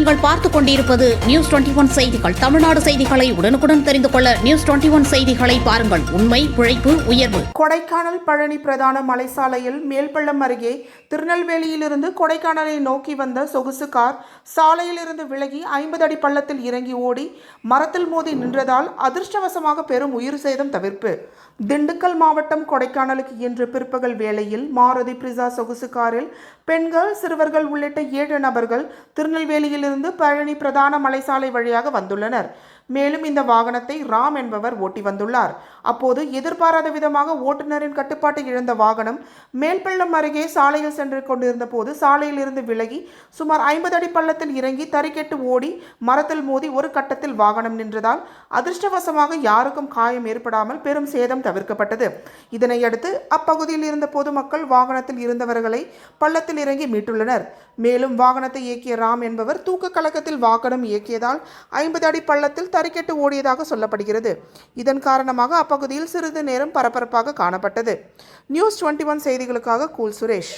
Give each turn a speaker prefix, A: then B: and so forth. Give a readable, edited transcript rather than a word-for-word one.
A: நீங்கள் பார்த்துக் கொண்டிருப்பது நியூஸ் 21 செய்திகள். தமிழ்நாடு செய்திகளை உடனுக்குடன் தெரிந்து கொள்ள நியூஸ் 21 செய்திகளை பாருங்கள். உண்மை, உழைப்பு, உயர்வு.
B: கொடைக்கானல் பழனி பிரதான மலைசாலையில் மேல்பள்ளம் அருகே திருநெல்வேலியிலிருந்து கொடைக்கானலை நோக்கி வந்த சொகுசு கார் சாலையிலிருந்து விலகி 50 அடி பள்ளத்தில் இறங்கி ஓடி மரத்தில் மோதி நின்றதால் அதிர்ஷ்டவசமாக பெரும் உயிர் சேதம் தவிர்ப்பு. திண்டுக்கல் மாவட்டம் கொடைக்கானலுக்கு இன்று பிற்பகல் வேளையில் மாருதி பிரிசா சொகுசு காரில் பெண்கள், சிறுவர்கள் உள்ளிட்ட 7 நபர்கள் திருநெல்வேலியிலிருந்து பழனி பிரதான மலைசாலை வழியாக வந்துள்ளனர். மேலும் இந்த வாகனத்தை ராம் என்பவர் ஓட்டி வந்துள்ளார். அப்போது எதிர்பாராத விதமாக ஓட்டுநரின் கட்டுப்பாட்டை இழந்த வாகனம் மேல்பள்ளம் அருகே சாலையில் சென்று கொண்டிருந்த போது சாலையில் இருந்து விலகி சுமார் 50 அடி பள்ளத்தில் இறங்கி தறிக்கெட்டு ஓடி மரத்தில் மோதி ஒரு கட்டத்தில் வாகனம் நின்றதால் அதிர்ஷ்டவசமாக யாருக்கும் காயம் ஏற்படாமல் பெரும் சேதம் தவிர்க்கப்பட்டது. இதனையடுத்து அப்பகுதியில் இருந்த பொதுமக்கள் வாகனத்தில் இருந்தவர்களை பள்ளத்தில் இறங்கி மீட்டுள்ளனர். மேலும் வாகனத்தை இயக்கிய ராம் என்பவர் தூக்க கலக்கத்தில் வாகனம் இயக்கியதால் 50 அடி பள்ளத்தில் தறிக்கெட்டு ஓடியதாக சொல்லப்படுகிறது. இதன் காரணமாக அப்பகுதியில் சிறிது நேரம் பரபரப்பாக காணப்பட்டது. நியூஸ் 21 செய்திகளுக்காக கூல் சுரேஷ்.